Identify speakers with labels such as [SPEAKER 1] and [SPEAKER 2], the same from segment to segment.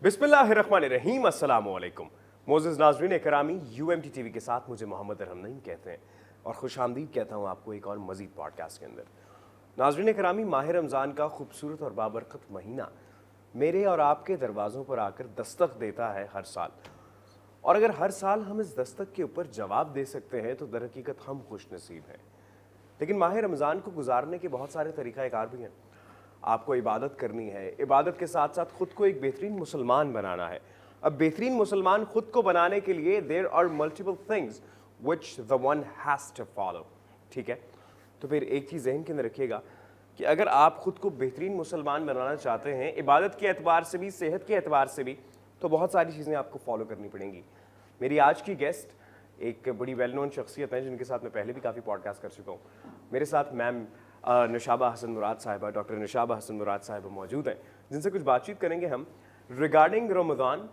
[SPEAKER 1] बिस्मिल्लाहिर्रहमानिर्रहीम, अस्सलाम वालेकुम। मोअज़्ज़िज़ नाज़रीन करामी, UMT TV के साथ मुझे मोहम्मद अरहम नईम कहते हैं और खुशामदीद कहता हूँ आपको एक और मज़ीद पॉडकास्ट के अंदर। नाज़रीन करामी, माह रमज़ान का खूबसूरत और बाबरकत महीना मेरे और आपके दरवाज़ों पर आकर दस्तक देता है हर साल, और अगर हर साल हम इस दस्तक के ऊपर जवाब दे सकते हैं तो दरहकीकत हम खुश नसीब हैं। लेकिन माह रमज़ान को गुजारने के बहुत सारे तरीक़ाकार भी हैं। आपको इबादत करनी है, इबादत के साथ साथ ख़ुद को एक बेहतरीन मुसलमान बनाना है। अब बेहतरीन मुसलमान ख़ुद को बनाने के लिए there are multiple things which the one has to follow. ठीक है, तो फिर एक चीज़ ज़हन के अंदर रखिएगा कि अगर आप ख़ुद को बेहतरीन मुसलमान बनाना चाहते हैं, इबादत के एतबार से भी, सेहत के एतबार से भी, तो बहुत सारी चीज़ें आपको फॉलो करनी पड़ेंगी। मेरी आज की गेस्ट एक बड़ी वेल नोन शख्सियत हैं जिनके साथ मैं पहले भी काफ़ी पॉडकास्ट कर चुका हूँ। मेरे साथ मैम नशाबा हसन मुराद साहिबा, डॉक्टर नशाबा हसन मुराद साहिबा मौजूद हैं, जिनसे कुछ बातचीत करेंगे हम रिगार्डिंग रमज़ान।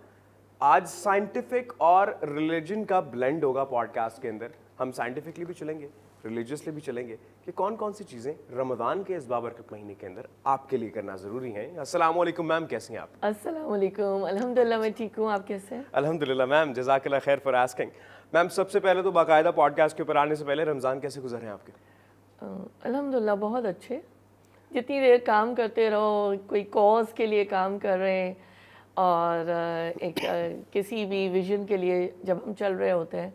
[SPEAKER 1] आज साइंटिफिक और रिलीजन का ब्लेंड होगा पॉडकास्ट के अंदर। हम साइंटिफिकली भी चलेंगे, रिलीजियसली भी चलेंगे कि कौन कौन सी चीज़ें रमज़ान के इस बाबरकत महीने के अंदर आपके लिए करना ज़रूरी हैं। अस्सलाम वालेकुम मैम, कैसी हैं आप?
[SPEAKER 2] अस्सलाम वालेकुम, अल्हम्दुलिल्लाह मैं ठीक हूँ, आप कैसे हैं?
[SPEAKER 1] अल्हम्दुलिल्लाह मैम, जज़ाकल्लाह खैर फॉर आस्किंग। मैम सबसे पहले तो बाकायदा पॉडकास्ट के ऊपर आने से पहले रमज़ान कैसे गुजरे हैं आपके?
[SPEAKER 2] अल्हम्दुलिल्लाह बहुत अच्छे। जितनी देर काम करते रहो, कोई कॉज के लिए काम कर रहे हैं और किसी भी विजन के लिए जब हम चल रहे होते हैं,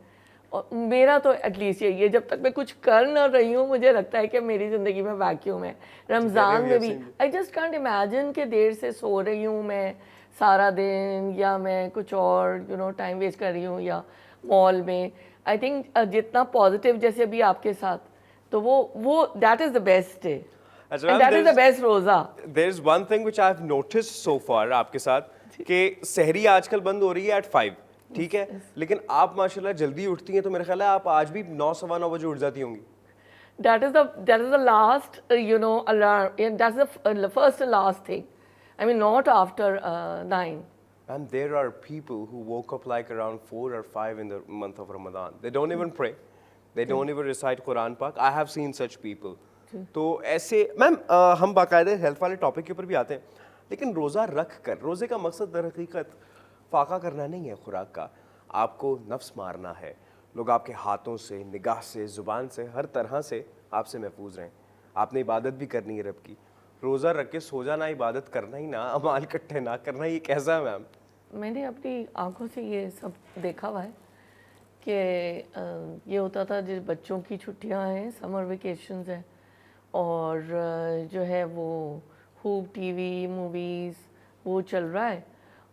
[SPEAKER 2] और मेरा तो एटलीस्ट यही है, जब तक मैं कुछ कर ना रही हूँ मुझे लगता है कि मेरी ज़िंदगी में वैक्यूम है। रमज़ान में भी आई जस्ट कांट इमेजिन कि देर से सो रही हूँ मैं सारा दिन, या मैं कुछ और टाइम वेस्ट कर रही हूँ या मॉल में। आई थिंक जितना पॉजिटिव, जैसे अभी आपके साथ, तो वो that is the best day and that is the best रोज़ा।
[SPEAKER 1] There is one thing which I have noticed so far आपके साथ कि सहरी आजकल बंद हो रही है एट 5, ठीक है, लेकिन आप माशाल्लाह जल्दी उठती हैं, तो मेरा ख्याल है आप आज भी 9 सवा 9 बजे उठ जाती होंगी।
[SPEAKER 2] That is the last alarm. That's the first and last thing. I mean, not after 9.
[SPEAKER 1] And there are people who woke up like around 4 or 5 in the month of Ramadan. They don't even pray. They don't even recite Quran Pak. I have seen such people. तो ऐसे ma'am हम बाकायदे health वाले topic के ऊपर भी आते हैं, लेकिन रोज़ा रख कर, रोज़े का मकसद दर हकीकत फाका करना नहीं है खुराक का, आपको नफ्स मारना है। लोग आपके हाथों से, निगाह से, ज़ुबान से, हर तरह से आपसे महफूज रहें। आपने इबादत भी करनी है रब की। रोज़ा रख के सो जाना इबादत करना ही ना, अमाल इकट्ठे ना करना, ये कैसा है मैम?
[SPEAKER 2] मैंने अपनी आंखों से ये सब देखा हुआ है कि ये होता था जिस बच्चों की छुट्टियां हैं, समर वेकेशंस हैं, और जो है वो खूब टीवी मूवीज़ वो चल रहा है,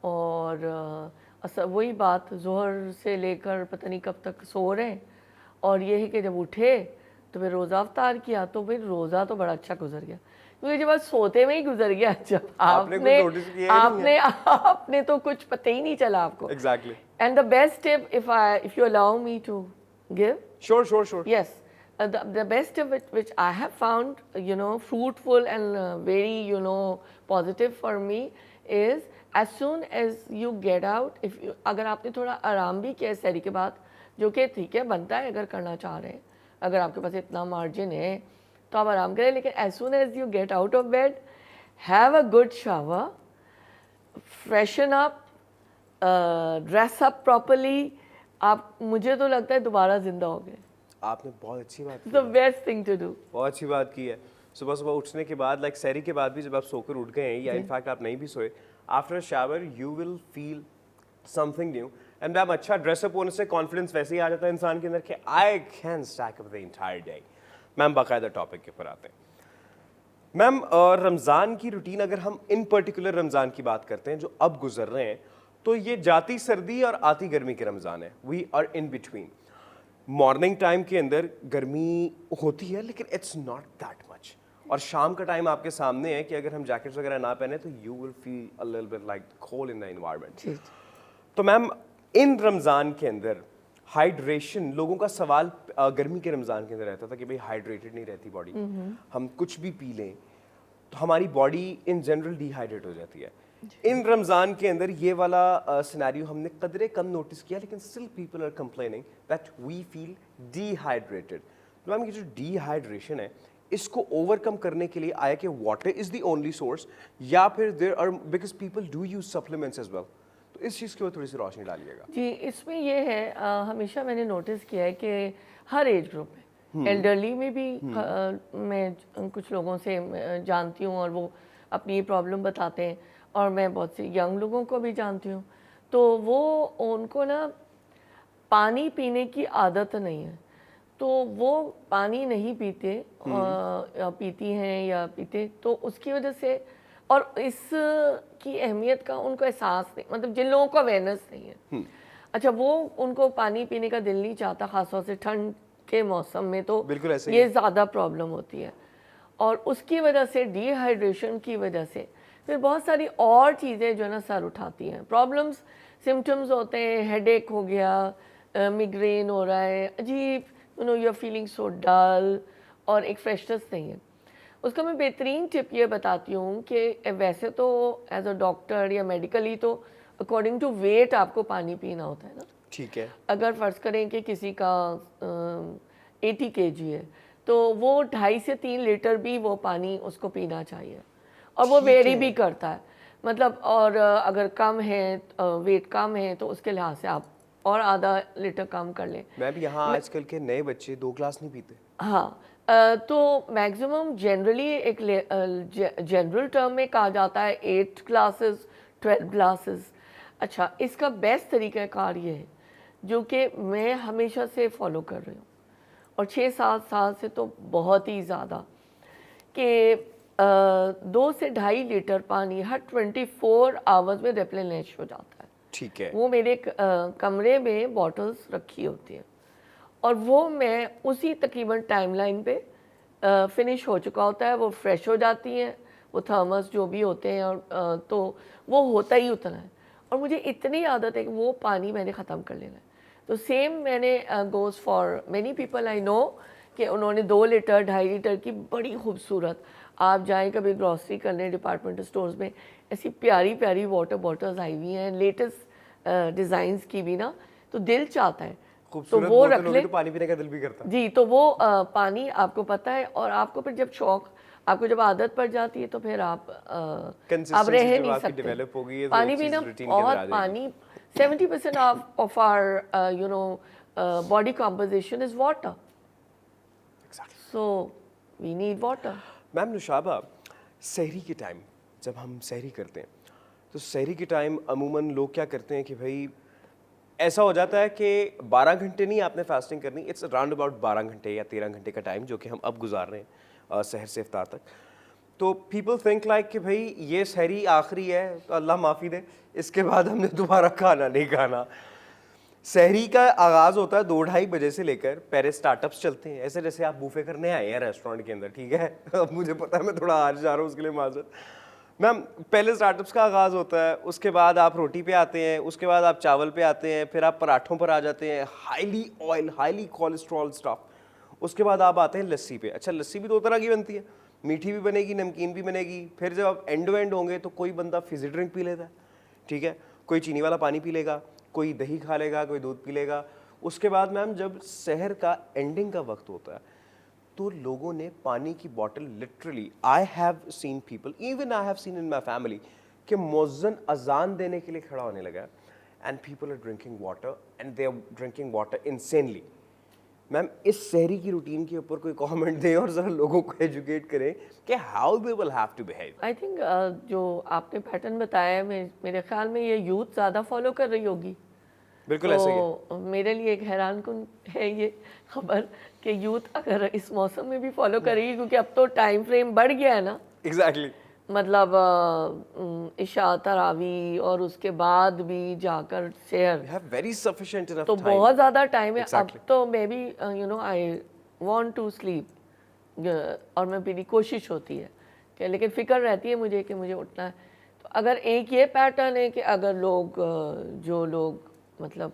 [SPEAKER 2] और वही बात ज़ोहर से लेकर पता नहीं कब तक सो रहे हैं, और ये है कि जब उठे तो फिर रोज़ा अफ्तार किया, तो फिर रोज़ा तो बड़ा अच्छा गुजर गया, क्योंकि जब आज सोते में ही गुजर गया। जब आपने तो कुछ पता ही नहीं चला आपको।
[SPEAKER 1] Exactly.
[SPEAKER 2] And the best tip, if you allow me to give.
[SPEAKER 1] Sure.
[SPEAKER 2] Yes. The best tip which I have found, fruitful and very, positive for me is as soon as you get out, अगर आपने थोड़ा आराम भी किया सहरी के बाद, जो कि ठीक है बनता है अगर करना चाह रहे हैं, अगर आपके पास इतना मार्जिन है तो आप आराम करें, लेकिन as soon as you get out of bed, have a good shower, freshen up, dress up properly, आप, मुझे तो लगता है दोबारा जिंदा हो गए।
[SPEAKER 1] आपने बहुत अच्छी बात की।
[SPEAKER 2] The best thing to do.
[SPEAKER 1] बहुत अच्छी बात की है। सुबह सुबह उठने के बाद, लाइक सहरी के बाद भी जब आप सोकर उठ गए हैं, या इनफैक्ट आप नहीं भी सोए, after shower you will feel something new. And ma'am अच्छा ड्रेसअप होने से कॉन्फिडेंस वैसे ही आ जाता है इंसान के अंदर कि I can stack up the entire day. Ma'am बाकायदा टॉपिक के ऊपर आते हैं। मैम रमज़ान की रूटीन, अगर हम इन पर्टिकुलर रमज़ान की बात करते हैं जो अब गुजर रहे हैं, तो ये जाती सर्दी और आती गर्मी के रमज़ान है। We are in between. Morning time के अंदर गर्मी होती है, लेकिन इट्स नॉट दैट मच, और शाम का टाइम आपके सामने है कि अगर हम जैकेट्स वगैरह ना पहने तो you will feel a little bit like cold in the environment. तो मैम इन रमज़ान के अंदर हाइड्रेशन, लोगों का सवाल गर्मी के रमज़ान के अंदर रहता था कि भाई हाइड्रेटेड नहीं रहती बॉडी, हम कुछ भी पी लें तो हमारी बॉडी इन जनरल डिहाइड्रेट हो जाती है। इन रमज़ान के अंदर ये वाला सिनेरियो हमने कदरे कम नोटिस किया, लेकिन still people are complaining that we feel dehydrated. Ma'am ये जो डिहाइड्रेशन है, اس کو اوور کم کرنے کے لیے آیا کہ water is the only source یا پھر there are because people do use supplements as well? تو اس چیز کے اوپر تھوڑی سی روشنی ڈالیے گا.
[SPEAKER 2] جی اس میں یہ ہے ہمیشہ میں نے نوٹس کیا ہے کہ ہر ایج گروپ میں ایلڈرلی میں بھی میں کچھ لوگوں سے جانتی ہوں اور وہ اپنی پرابلم بتاتے ہیں اور میں بہت سے ینگ لوگوں کو بھی جانتی ہوں تو وہ ان کو نا پانی پینے کی عادت نہیں ہے تو وہ پانی نہیں پیتے پیتی ہیں یا پیتے تو اس کی وجہ سے اور اس کی اہمیت کا ان کو احساس نہیں مطلب جن لوگوں کو اویئرنیس نہیں ہے اچھا وہ ان کو پانی پینے کا دل نہیں چاہتا خاص طور سے ٹھنڈ کے موسم میں تو یہ زیادہ پرابلم ہوتی ہے اور اس کی وجہ سے ڈی ہائیڈریشن کی وجہ سے پھر بہت ساری اور چیزیں جو ہے نا سر اٹھاتی ہیں پرابلمس سمٹمز ہوتے ہیں ہیڈ ایک ہو گیا میگرین ہو رہا ہے عجیب یو آر فیلنگ سو ڈل اور ایک فریشنس نہیں ہے. اس کا میں بہترین ٹپ یہ بتاتی ہوں کہ ویسے تو ایز اے ڈاکٹر یا میڈیکلی تو اکارڈنگ ٹو ویٹ آپ کو پانی پینا ہوتا ہے نا.
[SPEAKER 1] ٹھیک ہے.
[SPEAKER 2] اگر فرض کریں کہ کسی کا 80 kg ہے تو وہ 2.5 سے 3 لیٹر بھی وہ پانی اس کو پینا چاہیے اور وہ ویری بھی کرتا ہے مطلب اور اگر کم ہے ویٹ کم ہے تو اس کے لحاظ سے آپ اور آدھا لیٹر کم کر لیں.
[SPEAKER 1] میں بھی یہاں آج کل کے نئے بچے 2 گلاس نہیں پیتے.
[SPEAKER 2] ہاں تو میکسیمم جنرلی ایک جنرل ٹرم میں کہا جاتا ہے 8 گلاسز 12 گلاسز. اچھا اس کا بیسٹ طریقہ کار یہ ہے جو کہ میں ہمیشہ سے فالو کر رہی ہوں اور 6-7 سال سے تو بہت ہی زیادہ کہ 2 سے 2.5 لیٹر پانی ہر 24 آورز میں ریپلینش ہو جاتا ہے.
[SPEAKER 1] ٹھیک ہے.
[SPEAKER 2] وہ میرے کمرے میں بوٹلز رکھی ہوتی ہیں اور وہ میں اسی تقریباً ٹائم لائن پہ فنش ہو چکا ہوتا ہے وہ فریش ہو جاتی ہیں وہ تھرمس جو بھی ہوتے ہیں اور تو وہ ہوتا ہی اتنا ہے اور مجھے اتنی عادت ہے کہ وہ پانی میں نے ختم کر لینا ہے. تو سیم میں نے goes for many people I know کہ انہوں نے 2 لیٹر 2.5 لیٹر کی بڑی خوبصورت آپ جائیں کبھی گروسری کرنے ڈپارٹمنٹل سٹورز میں ایسی پیاری پیاری واٹر بوٹلز آئی ہوئی ہیں لیٹسٹ ڈیزائنز کی بھی نا تو دل چاہتا ہے تو وہ رکھ لیں.
[SPEAKER 1] پانی پینے کا دل بھی کرتا ہے.
[SPEAKER 2] جی تو وہ پانی آپ کو پتہ ہے اور آپ کو پھر جب شوق آپ کو جب عادت پڑ جاتی ہے تو پھر آپ رہ نہیں سکتے. پانی پینا اور پانی 70% of our body composition is water. So we need water.
[SPEAKER 1] میم نوشابہ سحری کے ٹائم جب ہم سحری کرتے ہیں تو سحری کے ٹائم عموماً لوگ کیا کرتے ہیں کہ بھائی ایسا ہو جاتا ہے کہ 12 گھنٹے نہیں آپ نے فاسٹنگ کرنی اٹس اراؤنڈ اباؤٹ 12 گھنٹے یا 13 گھنٹے کا ٹائم جو کہ ہم اب گزار رہے ہیں سحر سے افطار تک. تو پیپل تھنک لائک کہ بھائی یہ سحری آخری ہے تو اللہ معافی دے اس کے بعد ہم نے دوبارہ کھانا نہیں کھانا. سحری کا آغاز ہوتا ہے 2-2:30 بجے سے لے کر پہلے اسٹارٹ اپس چلتے ہیں ایسے جیسے آپ بوفے کرنے آئے ہیں ریسٹورینٹ کے اندر. ٹھیک ہے اب مجھے پتا ہے میں تھوڑا آج جا رہا ہوں اس کے لیے معذرت. میم پہلے اسٹارٹ اپس کا آغاز ہوتا ہے اس کے بعد آپ روٹی پہ آتے ہیں اس کے بعد آپ چاول پہ آتے ہیں پھر آپ پراٹھوں پر آ جاتے ہیں highly oil highly cholesterol stuff. اس کے بعد آپ آتے ہیں لسی پہ. اچھا لسی بھی 2 طرح کی بنتی ہے میٹھی بھی بنے گی نمکین بھی بنے گی. پھر جب آپ اینڈ ہوں گے تو کوئی بندہ فزی ڈرنک پی لیتا ہے. ٹھیک ہے کوئی چینی والا پانی پی لے گا کوئی دہی کھا لے گا کوئی دودھ پی لے گا. اس کے بعد میم جب سحر کا اینڈنگ کا وقت ہوتا ہے تو لوگوں نے پانی کی bottle literally I have seen people even I have seen in my family کہ مؤذن اذان دینے کے لیے کھڑا ہونے لگا and people are drinking water and they are drinking water insanely. Ma'am اس سحری کی روٹین کے اوپر کوئی کامنٹ دیں اور ذرا لوگوں کو ایجوکیٹ کریں کہ how they will have to behave.
[SPEAKER 2] I think جو آپ نے پیٹرن بتایا ہے میرے خیال میں یہ یوتھ زیادہ فالو کر رہی ہوگی.
[SPEAKER 1] بالکل ایسے ہی
[SPEAKER 2] تو میرے لیے ایک حیران کن ہے یہ خبر کہ یوتھ اگر اس موسم میں بھی فالو کرے گی کیونکہ اب تو ٹائم فریم بڑھ گیا ہے نا.
[SPEAKER 1] ایگزیکٹلی
[SPEAKER 2] مطلب عشاء تراویح اور اس کے بعد بھی جا کر سحر تو بہت زیادہ ٹائم ہے. اب تو میں بھی آئی وانٹ ٹو سلیپ اور میں میری کوشش ہوتی ہے کہ لیکن فکر رہتی ہے مجھے کہ مجھے اٹھنا ہے. تو اگر ایک یہ پیٹرن ہے کہ اگر لوگ جو لوگ مطلب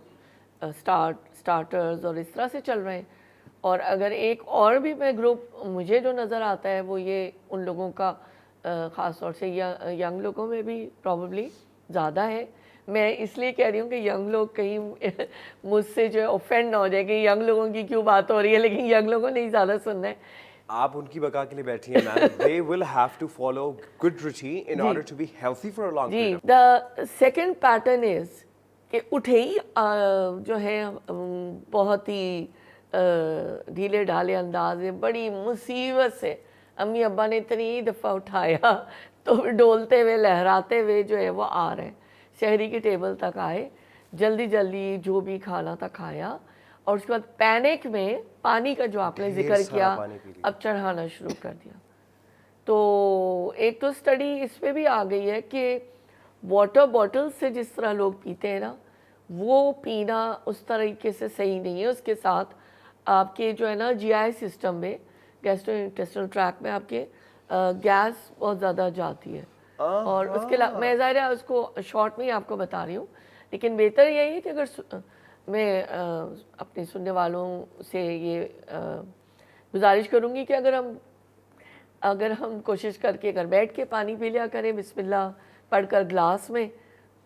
[SPEAKER 2] اسٹارٹرز اور اس طرح سے چل رہے ہیں اور اگر ایک اور بھی میں گروپ مجھے جو نظر آتا ہے وہ یہ ان لوگوں کا خاص طور سے ینگ لوگوں میں بھی پرابیبلی زیادہ ہے. میں اس لیے کہہ رہی ہوں کہ ینگ لوگ کہیں مجھ سے جو ہے اوفینڈ نہ ہو جائے کہ ینگ لوگوں کی کیوں بات ہو رہی ہے لیکن ینگ لوگوں نے ہی زیادہ سننا ہے.
[SPEAKER 1] आप उनकी बका के लिए बैठी हैं ma'am. They will have to follow good routine in order to be healthy for a long
[SPEAKER 2] जी,
[SPEAKER 1] period.
[SPEAKER 2] The second pattern is कि उठे ही जो है बहुत ही ढीले ढाले अंदाज में बड़ी मुसीबत से अम्मी अब्बा ने इतनी दफ़ा उठाया तो डोलते हुए लहराते हुए जो है वो आ रहे हैं, शहरी की टेबल तक आए, जल्दी जल्दी जो भी खाना था खाया, और उसके बाद पैनिक में पानी का जो आपने
[SPEAKER 1] ढेर
[SPEAKER 2] जिक्र
[SPEAKER 1] सारा
[SPEAKER 2] किया
[SPEAKER 1] पानी पी लिया।
[SPEAKER 2] अब चढ़ाना शुरू कर दिया। तो एक तो स्टडी इस पे भी आ गई है कि वाटर बॉटल से जिस तरह लोग पीते हैं ना, वो पीना उस तरीके से सही नहीं है। उसके साथ आपके जो है ना जीआई सिस्टम में, गैस्ट्रोइंटेस्टिनल ट्रैक्ट में आपके गैस बहुत ज़्यादा जाती है, और उसके अलावा मैं ज़ाहिर है उसको शॉर्ट में ही आपको बता रही हूँ, लेकिन बेहतर यही है कि अगर मैं अपने सुनने वालों से ये गुजारिश करूँगी कि अगर हम कोशिश करके अगर बैठ के पानी पी लिया करें बिस्मिल्लाह पढ़कर ग्लास में,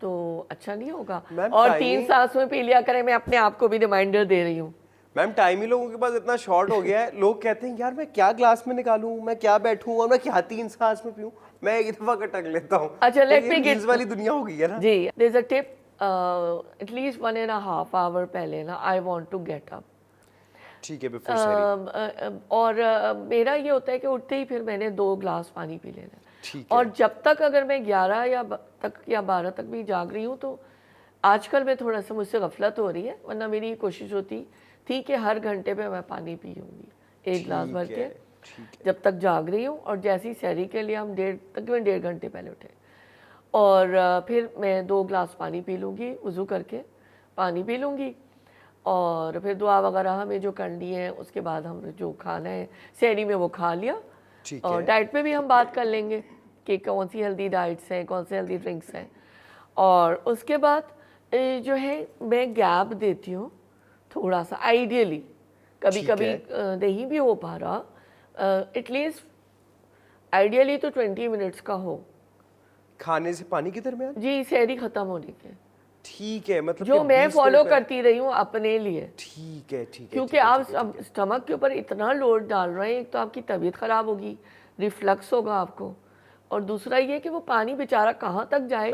[SPEAKER 2] तो अच्छा नहीं होगा, और 3 सांस में पी लिया करें। मैं अपने आप को भी रिमाइंडर दे रही हूँ।
[SPEAKER 1] मैम टाइम ही लोगों के पास इतना शॉर्ट हो गया है, लोग कहते हैं यार मैं क्या ग्लास में निकालूं, मैं क्या बैठूं और मैं क्या 3 सांस में पीऊं, मैं एक दफा का टक लेता हूं।
[SPEAKER 2] अच्छा, लेट मी
[SPEAKER 1] रील्स वाली दुनिया हो गई है ना
[SPEAKER 2] जी। There is a tip, at least 1.5 hour पहले ना I want to get up,
[SPEAKER 1] ठीक है, बिफोर सहरी।
[SPEAKER 2] और मेरा ये होता है कि उठते ही फिर मैंने 2 ग्लास पानी पी लेना,
[SPEAKER 1] ठीक है।
[SPEAKER 2] और जब तक अगर मैं 11 या 12 तक भी जाग रही हूँ, तो आजकल मैं थोड़ा सा मुझसे गफलत हो रही है, वरना मेरी ये कोशिश होती थी कि हर घंटे पे मैं पानी पीऊँगी 1 ग्लास भर के, जब तक जाग रही हूँ। और जैसे ही सहरी के लिए हम तकरीबन 1.5 घंटे पहले उठे, और फिर मैं 2 ग्लास पानी पी लूँगी, वज़ू करके पानी पी लूँगी, और फिर दुआ वगैरह हमें जो करनी है, उसके बाद हम जो खाना है सहरी में वो खा लिया। और डाइट पे भी हम बात कर लेंगे कि कौन सी हेल्दी डाइट्स हैं, कौन से हेल्दी ड्रिंक्स हैं, और उसके बाद जो है मैं गैप देती हूँ थोड़ा सा, आइडियली कभी कभी नहीं भी हो पा रहा, एटलीस्ट आइडियली तो 20 मिनट्स का हो
[SPEAKER 1] खाने से पानी के दरमियान।
[SPEAKER 2] जी, सहरी ख़त्म होने के।
[SPEAKER 1] ठीक है, मतलब
[SPEAKER 2] जो मैं फॉलो करती रही हूँ अपने लिए।
[SPEAKER 1] ठीक है, ठीक है,
[SPEAKER 2] क्योंकि आप स्टमक के ऊपर इतना लोड डाल रहे हैं, एक तो आपकी तबीयत ख़राब होगी, रिफ्लक्स होगा आपको, और दूसरा ये कि वो पानी बेचारा कहाँ तक जाए।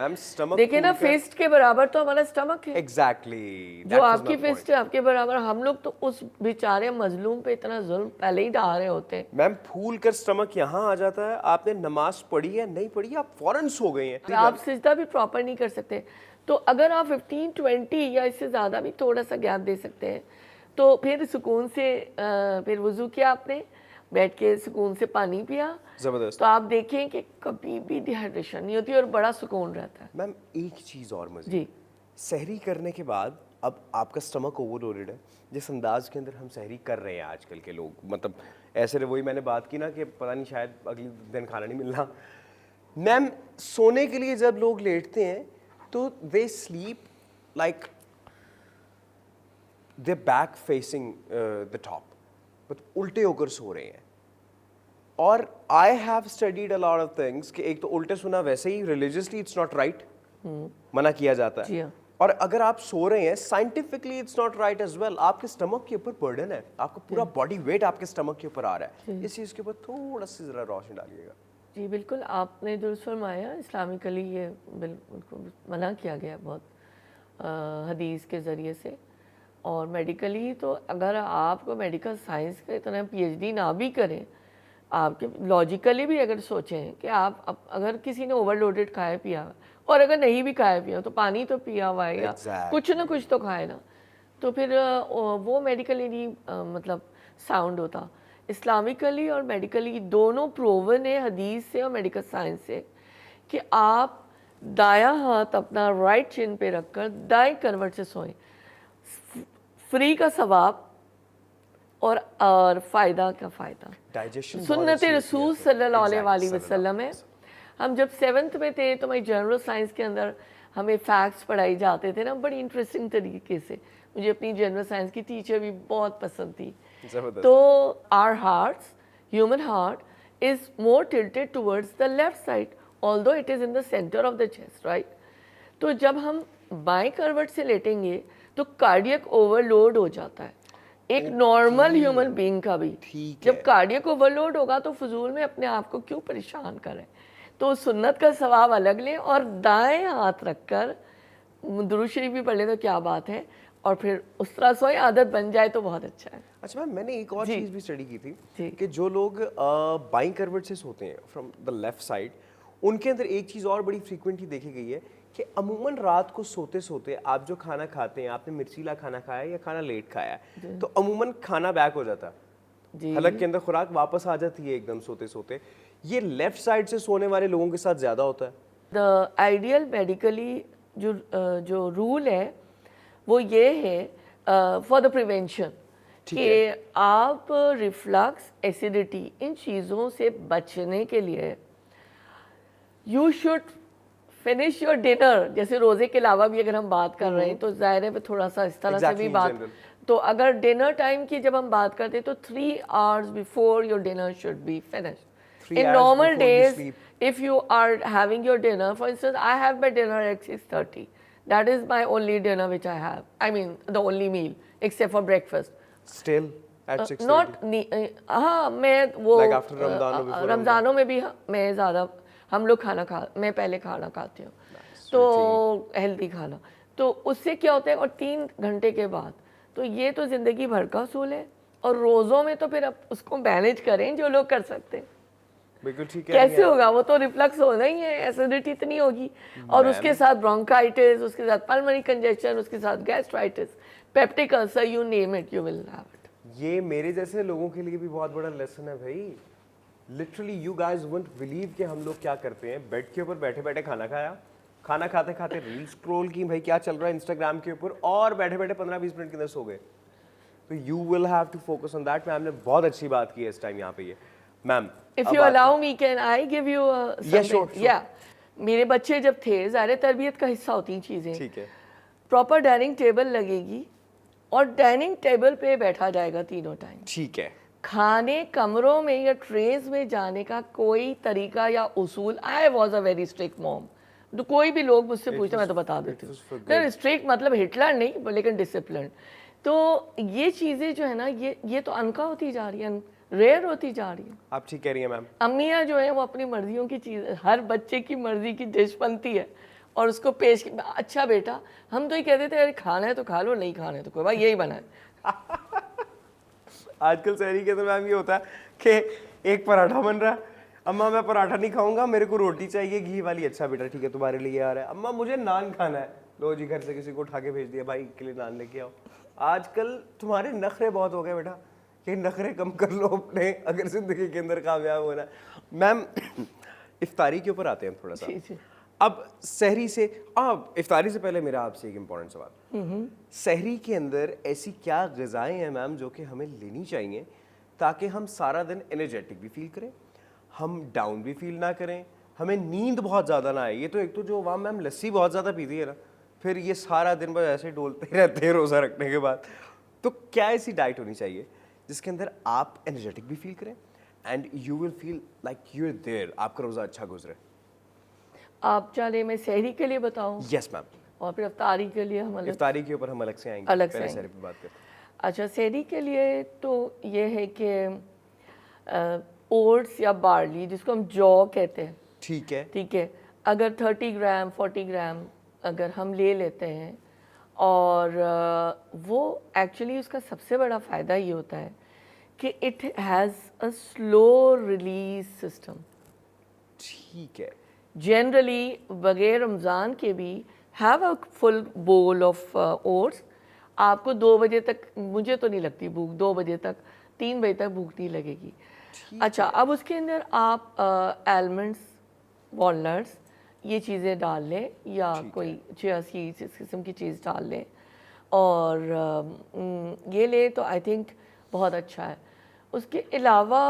[SPEAKER 2] देखिए ना, फिस्ट के बराबर तो हमारा स्टमक है।
[SPEAKER 1] एग्जैक्टली,
[SPEAKER 2] जो आपकी फिस्ट है आपके बराबर, हम लोग तो उस बेचारे मजलूम पे इतना जुल्म पहले ही डाल रहे होते हैं।
[SPEAKER 1] मैम फूल कर स्टमक यहाँ आ जाता है, आपने नमाज पढ़ी है नहीं पढ़ी, आप फौरन सो गए हैं,
[SPEAKER 2] आप सिजदा भी प्रॉपर नहीं कर सकते। तो अगर आप 15-20 या इससे ज़्यादा भी थोड़ा सा गैप दे सकते हैं, तो फिर सुकून से फिर वज़ू किया आपने, बैठ के सुकून से पानी पिया,
[SPEAKER 1] जबरदस्त,
[SPEAKER 2] तो आप देखें कि कभी भी डिहाइड्रेशन नहीं होती और बड़ा सुकून रहता है।
[SPEAKER 1] मैम एक चीज़ और मज़ीद,
[SPEAKER 2] जी,
[SPEAKER 1] सहरी करने के बाद अब आपका स्टमक ओवरलोडेड है, जिस अंदाज के अंदर हम सहरी कर रहे हैं आजकल के लोग, मतलब ऐसे वही मैंने बात की ना कि पता नहीं शायद अगले दिन खाना नहीं मिलना। मैम सोने के लिए जब लोग लेटते हैं तो they sleep like they back facing the top, मतलब उल्टे होकर सो रहे हैं। और I have studied a lot of things कि एक तो उल्टे सोना वैसे ही रिलीजियसली इट्स नॉट राइट, मना किया जाता
[SPEAKER 2] जी
[SPEAKER 1] है,
[SPEAKER 2] हाँ।
[SPEAKER 1] और अगर आप सो रहे हैं scientifically it's not right as well. आपके स्टमक के ऊपर बर्डन है, आपका पूरा बॉडी वेट आपके स्टमक के ऊपर आ रहा है, इस चीज़ के ऊपर थोड़ा सी ज़रा रोशनी डालिएगा।
[SPEAKER 2] जी बिल्कुल, आपने दुरुस्त फरमाया। इस्लामिकली ये बिल्कुल मना किया गया बहुत हदीस के ज़रिए से, और मेडिकली तो अगर आपको मेडिकल साइंस का इतना पीएचडी ना भी करें, आपके लॉजिकली भी अगर सोचें कि आप अगर किसी ने ओवरलोडेड खाया पिया, और अगर नहीं भी खाया पिया तो पानी तो पिया हुआ है या कुछ ना कुछ तो खाए ना, तो फिर वो मेडिकली नहीं मतलब साउंड होता। इस्लामिकली और मेडिकली दोनों प्रूवन है हदीस से और मेडिकल साइंस से कि आप दायां हाथ अपना राइट चिन पे रखकर दाएं करवट से सोएं, फ्री का सवाब और फ़ायदा का फ़ायदा।
[SPEAKER 1] डाइजेशन
[SPEAKER 2] सुन्नत रसूल सल्लल्लाहु अलैहि वसल्लम है। हम जब 7th में थे तो हमारी जनरल साइंस के अंदर हमें फैक्ट्स पढ़ाई जाते थे ना, बड़ी इंटरेस्टिंग तरीके से। मुझे अपनी जनरल साइंस की टीचर भी बहुत पसंद थी। तो our hearts, human heart is more tilted towards the left side, although it is in the centre of the chest, right. तो जब हम बाएं करवट से लेटेंगे तो कार्डियक ओवरलोड हो जाता है, एक नॉर्मल ह्यूमन बीइंग का भी।
[SPEAKER 1] ठीक
[SPEAKER 2] जब
[SPEAKER 1] है।
[SPEAKER 2] कार्डियक ओवरलोड होगा तो फजूल में अपने आप को क्यों परेशान करें। तो सुन्नत का सवाब अलग लें और दाएं हाथ रखकर दुरूद शरीफ भी पढ़ लें तो क्या बात है, और फिर उस तरह सोए आदत बन जाए तो बहुत अच्छा है।
[SPEAKER 1] अच्छा मैम, मैंने एक और
[SPEAKER 2] जी।
[SPEAKER 1] चीज़ भी स्टडी की थी
[SPEAKER 2] जी।
[SPEAKER 1] कि जो लोग बाईं करवट से सोते हैं फ्रॉम द लेफ्ट साइड, उनके अंदर एक चीज़ और बड़ी फ्रीक्वेंटली देखी गई है कि अमूमन रात को सोते सोते आप जो खाना खाते हैं, आपने मिर्चीला खाना खाया या खाना लेट खाया है, तो अमूमन खाना बैक हो जाता है,
[SPEAKER 2] जी।
[SPEAKER 1] हलक के अंदर खुराक वापस आ जाती है एकदम सोते सोते। ये लेफ्ट साइड से सोने वाले लोगों के साथ ज़्यादा होता है।
[SPEAKER 2] द आइडियल मेडिकली जो रूल है वो ये है फॉर द प्रिवेंशन कि आप रिफ्लक्स, एसिडिटी, इन चीज़ों से बचने के लिए you should finish your dinner. जैसे रोज़े के अलावा भी अगर हम बात कर रहे हैं तो ज़ाहिर है थोड़ा सा इस तरह से
[SPEAKER 1] Exactly,
[SPEAKER 2] भी
[SPEAKER 1] in
[SPEAKER 2] बात।
[SPEAKER 1] general.
[SPEAKER 2] तो अगर डिनर टाइम की जब हम बात करते हैं तो 3 hours before your dinner should be finished.
[SPEAKER 1] 3
[SPEAKER 2] In
[SPEAKER 1] hours
[SPEAKER 2] normal
[SPEAKER 1] before you
[SPEAKER 2] days,
[SPEAKER 1] sleep.
[SPEAKER 2] if you are having your dinner, for instance, I have my dinner at 6:30. That is my only dinner which I have. I mean, the only meal, except for breakfast.
[SPEAKER 1] Still at 6:30.
[SPEAKER 2] हाँ, मैं वो
[SPEAKER 1] Like after Ramadan or before
[SPEAKER 2] रमज़ानों में भी मैं ज़्यादा, हम लोग मैं पहले खाना खाती हूँ, तो हेल्दी खाना। तो उससे क्या होता है, और 3 घंटे के बाद, तो ये तो ज़िंदगी भर का असूल है। और रोज़ों में तो फिर अब उसको मैनेज करें जो लोग कर सकते हैं।
[SPEAKER 1] बिल्कुल ठीक है।
[SPEAKER 2] कैसे होगा, वो तो रिफ्लक्स होना ही है, एसिडिटी इतनी होगी, और उसके साथ ब्रोंकाइटिस, उसके साथ पल्मोनरी कंजेशन, उसके साथ gastritis, peptic ulcer, you name it, you will have it.
[SPEAKER 1] ये मेरे जैसे लोगों के लिए भी बहुत बड़ा लेसन है भाई। Literally you guys won't believe कि हम लोग क्या करते हैं, बेड के ऊपर बैठे बैठे खाना खाया, खाना खाते खाते रील स्क्रॉल की, भाई क्या चल रहा है इंस्टाग्राम के ऊपर, और बैठे बैठे 15-20 मिनट के अंदर सो गए। तो you will have to focus on that. Ma'am ने बहुत अच्छी बात की है इस टाइम यहाँ पे। ये ma'am,
[SPEAKER 2] if you allow me, can I give you
[SPEAKER 1] sure.
[SPEAKER 2] या मेरे बच्चे जब थे, ज़ाहिर तरबियत का हिस्सा होती हैं चीज़ें।
[SPEAKER 1] ठीक है।
[SPEAKER 2] प्रॉपर डाइनिंग टेबल लगेगी और डाइनिंग टेबल पे बैठा जाएगा तीनों टाइम।
[SPEAKER 1] ठीक है।
[SPEAKER 2] खाने कमरों में या ट्रेज में जाने का कोई तरीका या उसूल, I was a very strict mom. तो कोई भी लोग मुझसे पूछते मैं तो बता देती हूँ। स्ट्रिक्ट मतलब हिटलर नहीं, लेकिन डिसिप्लिन। तो ये चीज़ें जो है ना, ये तो अनका होती जा रही है, रेयर होती जा रही है।
[SPEAKER 1] आप ठीक कह रही हैं मैम।
[SPEAKER 2] अम्मियाँ जो है वो अपनी मर्जियों की चीज़, हर बच्चे की मर्जी की डिश बनती है और उसको पेश, अच्छा बेटा, हम तो ये कहते थे अरे खाना है तो खा लो, नहीं खाना है तो कोई भाई यही बना है।
[SPEAKER 1] आजकल शहरी के तो मैम ये होता है कि एक पराठा बन रहा है, अम्मा मैं पराठा नहीं खाऊंगा, मेरे को रोटी चाहिए घी वाली। अच्छा बेटा ठीक है, तुम्हारे लिए आ रहा है। अम्मा मुझे नान खाना है, लो जी घर से किसी को उठा के भेज दिया, भाई के लिए नान लेके आओ। आजकल तुम्हारे नखरे बहुत हो गए बेटा, कि नखरे कम कर लो अपने, अगर जिंदगी के अंदर कामयाब होना है। मैम इफ्तारी के ऊपर आते हैं थोड़ा सा।
[SPEAKER 2] जी।
[SPEAKER 1] अब सहरी से, इफ्तारी से पहले मेरा आपसे एक इम्पॉर्टेंट सवाल, सहरी के अंदर ऐसी क्या ग़िज़ाएं हैं मैम जो कि हमें लेनी चाहिए ताकि हम सारा दिन एनर्जेटिक भी फील करें, हम डाउन भी फील ना करें, हमें नींद बहुत ज़्यादा ना आए। ये तो एक तो जो अवाम मैम लस्सी बहुत ज़्यादा पीती है ना, फिर ये सारा दिन बस ऐसे डोलते रहते हैं रोज़ा रखने के बाद। तो क्या ऐसी डाइट होनी चाहिए जिसके अंदर आप एनर्जेटिक भी फील करें and you will feel like you are there, आपका रोज़ा अच्छा गुजरे?
[SPEAKER 2] आप चाहे मैं सहरी के लिए बताऊं?
[SPEAKER 1] Yes ma'am.
[SPEAKER 2] और फिर इफ्तारी के लिए हम अलग,
[SPEAKER 1] इफ्तारी के ऊपर हम अलग से आएंगे,
[SPEAKER 2] अलग से
[SPEAKER 1] पहले
[SPEAKER 2] आएंगे।
[SPEAKER 1] सहरी पे बात करते हैं।
[SPEAKER 2] अच्छा, सहरी के लिए तो ये है कि ओट्स या बार्ली, जिसको हम जौ कहते हैं,
[SPEAKER 1] ठीक है।
[SPEAKER 2] ठीक है, अगर 30 ग्राम 40 ग्राम अगर हम ले लेते हैं, और वो एक्चुअली उसका सबसे बड़ा फ़ायदा ये होता है कि it has a slow release system.
[SPEAKER 1] ठीक है।
[SPEAKER 2] जनरली बगैर रमज़ान के भी have a full bowl of oats. आपको 2 बजे तक, मुझे तो नहीं लगती भूख, 2 बजे तक 3 बजे तक भूख नहीं लगेगी। अच्छा, अब उसके अंदर आप आलमंड्स, वॉलनट्स, ये चीज़ें डाल लें, या कोई चिया सीड्स इस किस्म की चीज़ डाल लें, और ये ले तो आई थिंक बहुत अच्छा है। उसके अलावा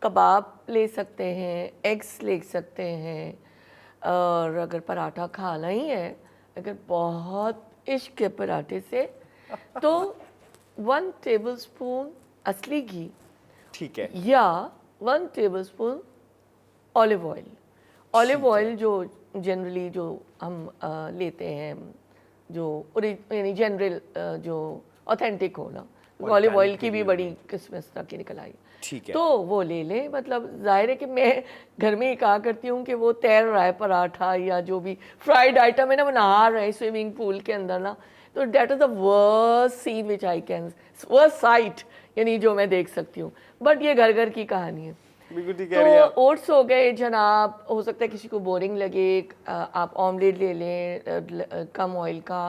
[SPEAKER 2] कबाब ले सकते हैं, एग्स ले सकते हैं, और अगर पराठा खाना ही है, अगर बहुत इश्क के पराठे से, तो 1 टेबलस्पून असली घी,
[SPEAKER 1] ठीक है,
[SPEAKER 2] या 1 tablespoon olive oil. Olive oil जो जनरली जो हम लेते हैं, जो यानी जनरल जो ऑथेंटिक हो ना, ऑलिव ऑयल की भी बड़ी किस्म इस तरह की निकल आई,
[SPEAKER 1] ठीक है।
[SPEAKER 2] तो वो ले लें। मतलब जाहिर है कि मैं घर में ही कहा करती हूँ कि वो तैर रहा है पराठा या जो भी फ्राइड आइटम है ना, वो नहा रहे हैं स्विमिंग पूल के अंदर ना, तो that is the worst scene which I can, worst sight यानी जो मैं देख सकती हूँ। बट ये घर घर की कहानी है।
[SPEAKER 1] बिल्कुल ठीक कह रही हैं
[SPEAKER 2] तो
[SPEAKER 1] आप।
[SPEAKER 2] ओट्स हो गए जनाब, हो सकता है किसी को बोरिंग लगे, आप ऑमलेट ले लें कम ऑयल का,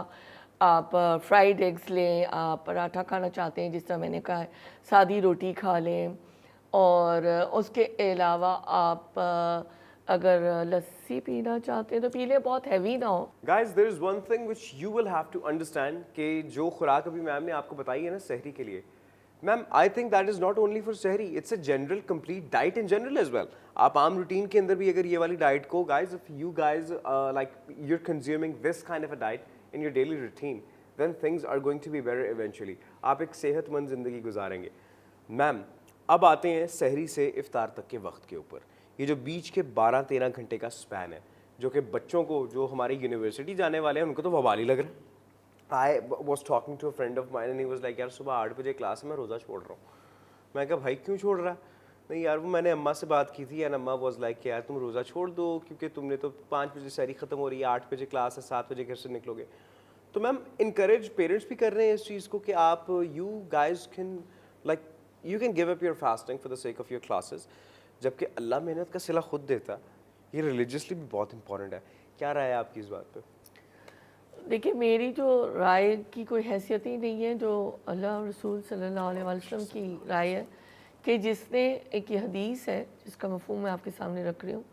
[SPEAKER 2] आप फ्राइड एग्स लें, आप पराठा खाना चाहते हैं जिस तरह मैंने कहा है, सादी रोटी खा लें, और उसके अलावा आप अगर लस्सी पीना चाहते हैं तो पी लें, बहुत हैवी ना हो।
[SPEAKER 1] Guys, there is one thing which you will have to understand कि जो खुराक अभी मैम ने आपको बताई है ना सहरी के लिए, ma'am I think that is not only for sehri, it's a general complete diet in general as well. आप आम रूटीन के अंदर भी अगर ये वाली डाइट को guys, if you guys like you are consuming this kind of a diet in your daily routine, then things are going to be better eventually. आप एक सेहतमंद ज़िंदगी गुजारेंगे। मैम अब आते हैं सहरी से इफ्तार तक के वक्त के ऊपर, ये जो बीच के 12-13 घंटे का स्पैन है, जो कि बच्चों को, जो हमारी यूनिवर्सिटी जाने वाले हैं, उनको तो वबाल ही लग रहा है। I was talking to a friend of mine and he was like, यार सुबह 8 बजे क्लास में रोज़ा छोड़ रहा हूँ। मैं कहा भाई क्यों छोड़ रहा है? नहीं यार, वो मैंने अम्मा से बात की थी एंड अम्मा वाज लाइक यार तुम रोज़ा छोड़ दो, क्योंकि तुमने तो 5 बजे सहरी ख़त्म हो रही है, 8 बजे क्लास है, 7 बजे घर से निकलोगे। तो मैम इनकरेज पेरेंट्स भी कर रहे हैं इस चीज़ को कि आप you guys can like you can give up your fasting for the sake of your classes, जबकि अल्लाह मेहनत का सिला खुद देता। ये रिलीजियसली भी बहुत इंपॉर्टेंट है। क्या राय है आपकी इस बात पे?
[SPEAKER 2] देखिए, मेरी जो राय की कोई हैसियत ही नहीं है, जो अल्लाह और रसूल सल्लल्लाहु अलैहि वसल्लम की राय है, कि जिसने, एक ये हदीस है जिसका मफ़हूम मैं आपके सामने रख रही हूँ,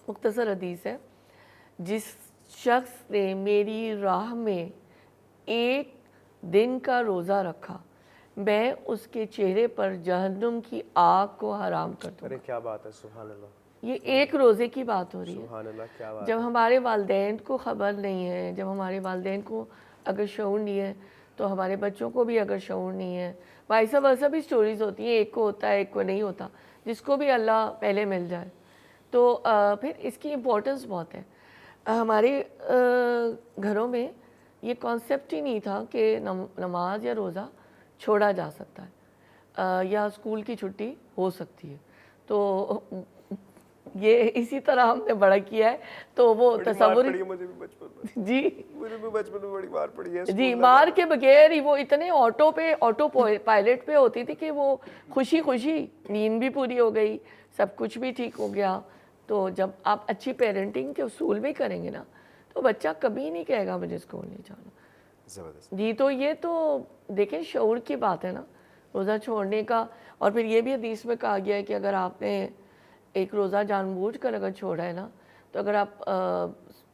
[SPEAKER 2] मुख्तसर हदीस है, जिस शख्स ने मेरी राह में एक दिन का रोज़ा रखा, मैं उसके चेहरे पर जहन्नुम की आग को हराम कर दूँगा।
[SPEAKER 1] अरे क्या बात है, सुभान अल्लाह,
[SPEAKER 2] ये एक रोज़े की बात हो रही है।
[SPEAKER 1] सुभान अल्लाह, क्या बात
[SPEAKER 2] जब हमारे वालिदैन को ख़बर नहीं है, जब हमारे वालिदैन को अगर शऊर नहीं है, तो हमारे बच्चों को भी अगर शऊर नहीं है, वाइस वर्सा भी स्टोरीज़ होती हैं, एक को होता है एक को नहीं होता, जिसको भी अल्लाह पहले मिल जाए। तो फिर इसकी इम्पोर्टेंस बहुत है। हमारे घरों में ये कॉन्सेप्ट ही नहीं था कि नमाज या रोज़ा छोड़ा जा सकता है, या स्कूल की छुट्टी हो सकती है। तो ये इसी तरह हमने बड़ा किया है, तो वो तसव्वुर
[SPEAKER 1] मुझे भी बचपन में,
[SPEAKER 2] जी
[SPEAKER 1] मुझे भी बचपन में बड़ी मार पड़ी है
[SPEAKER 2] जी, मार के बगैर ही वो इतने ऑटो पायलट पे होती थी कि वो खुशी खुशी नींद भी पूरी हो गई, सब कुछ भी ठीक हो गया। तो जब आप अच्छी पेरेंटिंग के उसूल भी करेंगे ना, तो बच्चा कभी नहीं कहेगा मुझे स्कूल नहीं जाना।
[SPEAKER 1] जबरदस्त।
[SPEAKER 2] जी, तो ये तो देखें शऊर की बात है ना, रोज़ा छोड़ने का। और फिर ये भी हदीस में कहा गया है कि अगर आपने एक रोज़ा जानबूझकर अगर छोड़ा है ना, तो अगर आप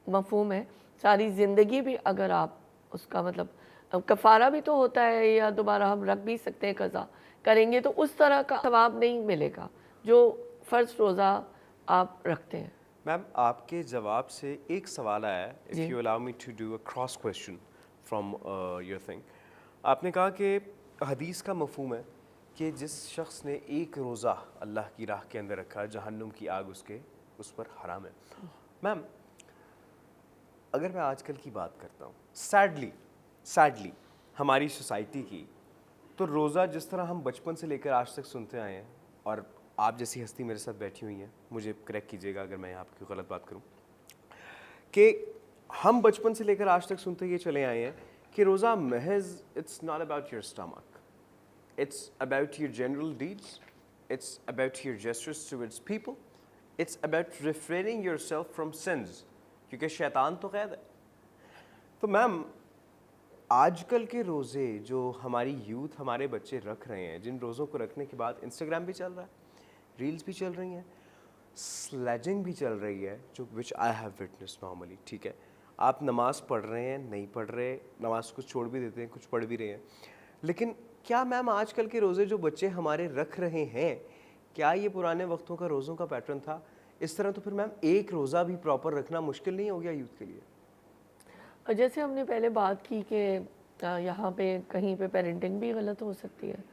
[SPEAKER 2] मफ़हूम है सारी ज़िंदगी भी अगर आप उसका मतलब कफ़ारा भी तो होता है, या दोबारा हम रख भी सकते हैं, कज़ा करेंगे तो उस तरह का सवाब नहीं मिलेगा जो फ़र्ज़ रोज़ा आप रखते हैं।
[SPEAKER 1] मैम आपके जवाब से एक सवाल आया है, if you allow me to do a cross question from your thing. आपने कहा कि हदीस का मफ़हूम है कि जिस शख्स ने एक रोज़ा अल्लाह की राह के अंदर रखा, जहन्नुम की आग उस पर हराम है। मैम अगर मैं आजकल की बात करता हूँ, सैडली हमारी सोसाइटी की, तो रोज़ा जिस तरह हम बचपन से लेकर आज तक सुनते आए हैं, और आप जैसी हस्ती मेरे साथ बैठी हुई हैं, मुझे करेक्ट कीजिएगा अगर मैं आपकी गलत बात करूं, कि हम बचपन से लेकर आज तक सुनते ये चले आए हैं कि रोज़ा महज it's not about your stomach, it's about your general deeds, it's about your gestures towards people, it's about refraining yourself from since, क्योंकि शैतान तो कैद है। तो मैम आजकल के रोज़े जो हमारी यूथ, हमारे बच्चे रख रहे हैं, जिन रोज़ों को रखने के बाद इंस्टाग्राम भी चल रहा है, रील्स भी चल रही हैं, स्लेजिंग भी चल रही है, जो विच आई हैव विटनेस नॉर्मली, ठीक है, आप नमाज़ पढ़ रहे हैं, नहीं पढ़ रहे, नमाज कुछ छोड़ भी देते हैं, कुछ पढ़ भी रहे हैं, लेकिन क्या मैम आजकल के रोज़े जो बच्चे हमारे रख रहे हैं, क्या ये पुराने वक्तों का रोज़ों का पैटर्न था? इस तरह तो फिर मैम एक रोज़ा भी प्रॉपर रखना मुश्किल नहीं हो गया यूथ के लिए?
[SPEAKER 2] और जैसे हमने पहले बात की कि यहाँ पे कहीं पे पेरेंटिंग भी गलत हो सकती है,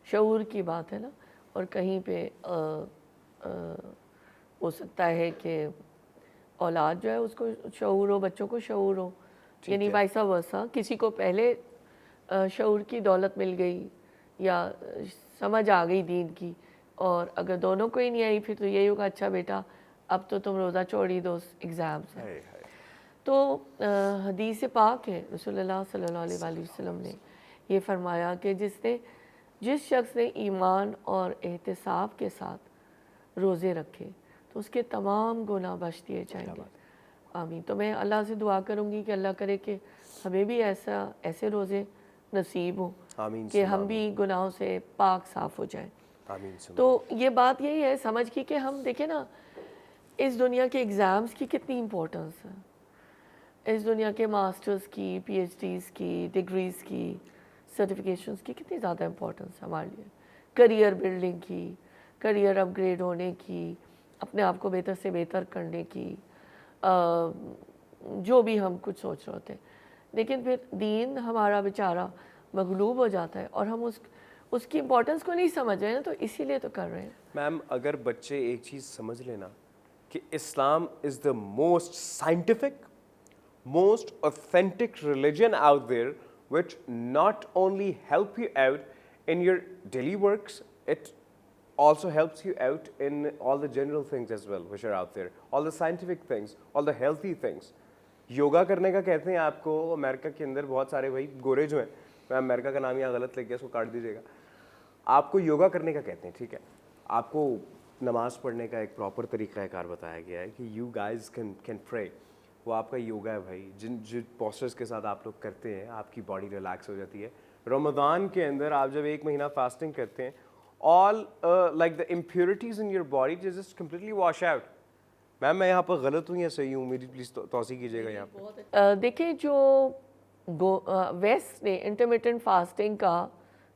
[SPEAKER 2] शऊर की बात है ना, और कहीं पे हो सकता है कि औलाद जो है उसको शऊर हो, बच्चों को शऊर हो, यानी वाइसा वर्सा, किसी को पहले शऊर की दौलत मिल गई या समझ आ गई दीन की, और अगर दोनों को ही नहीं आई फिर तो यही होगा अच्छा बेटा अब तो तुम रोज़ा छोड़ ही दो, एग्ज़ाम्स हैं।
[SPEAKER 1] हाय हाय।
[SPEAKER 2] तो हदीस पाक है, रसूलुल्लाह सल्लल्लाहु अलैहि वसल्लम ने ये फरमाया कि जिस शख्स ने ईमान और एहतिसाब के साथ रोज़े रखे तो उसके तमाम गुनाह बख्श दिए जाएंगे। आमीन। तो मैं अल्लाह से दुआ करूँगी कि अल्लाह करे कि हमें भी ऐसे रोज़े नसीब हो
[SPEAKER 1] आमीन
[SPEAKER 2] कि हम भी गुनाहों से पाक साफ़ हो जाएं।
[SPEAKER 1] आमीन।
[SPEAKER 2] तो ये बात यही है समझ की कि हम देखें ना इस दुनिया के एग्ज़ाम्स की कितनी इम्पोर्टेंस है, इस दुनिया के मास्टर्स की, पीएचडीज़ की, डिग्रीज़ की, सर्टिफिकेशंस की कितनी ज़्यादा इम्पोर्टेंस है हमारे लिए, करियर बिल्डिंग की, करियर अपग्रेड होने की, अपने आप को बेहतर से बेहतर करने की, जो भी हम कुछ सोच रहे होते हैं। लेकिन फिर दीन हमारा बेचारा मगलूब हो जाता है और हम उसकी इम्पोर्टेंस को नहीं समझ रहे हैं, तो इसीलिए तो कर रहे हैं।
[SPEAKER 1] मैम अगर बच्चे एक चीज़ समझ लेना कि Islam is the most scientific, most authentic religion out there, which not only help you out in your daily works, it also helps you out in all the general things as well which are out there, all the scientific things, all the healthy things. Yoga करने का कहते हैं आपको America के अंदर बहुत सारे भाई गोरे जो हैं, मैं अमेरिका का नाम यहाँ गलत लग गया इसको काट दीजिएगा, आपको योगा करने का कहते हैं, ठीक है, आपको नमाज पढ़ने का एक प्रॉपर तरीक़ाकार बताया गया है कि यू गाइज कैन प्रे, वो आपका योगा है भाई, जिन पोस्चर्स के साथ आप लोग करते हैं आपकी बॉडी रिलैक्स हो जाती है। रमज़ान के अंदर आप जब एक महीना फास्टिंग करते हैं, all like the impurities in your body just completely wash out. Ma'am मैं यहाँ पर गलत हूँ या सही हूँ, मेरी प्लीज़ तौसीक़ कीजिएगा यहाँ पर।
[SPEAKER 2] देखिए जो वेस्ट ने इंटरमिटेंट फास्टिंग का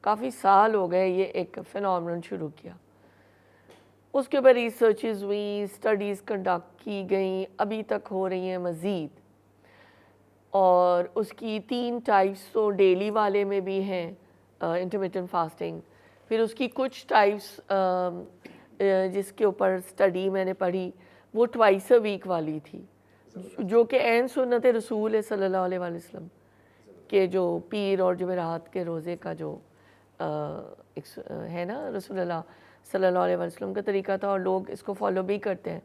[SPEAKER 2] काफ़ी साल हो गए ये एक फिनोमेनन शुरू किया, उसके ऊपर रिसर्चेज हुई, स्टडीज़ कंडक्ट की गई, अभी तक हो रही हैं मज़ीद, और उसकी 3 टाइप्स तो डेली वाले में भी हैं इंटरमिटेंट फास्टिंग, फिर उसकी कुछ टाइप्स जिसके ऊपर स्टडी मैंने पढ़ी वो ट्वाइस अ वीक वाली थी, जो कि ऐन सुन्नत रसूल सल्लल्लाहु अलैहि वसल्लम के जो पीर और जुमेरात के रोज़े का जो है ना रसूलुल्लाह सल्लल्लाहु अलैहि वसल्लम का तरीका था और लोग इसको फॉलो भी करते हैं।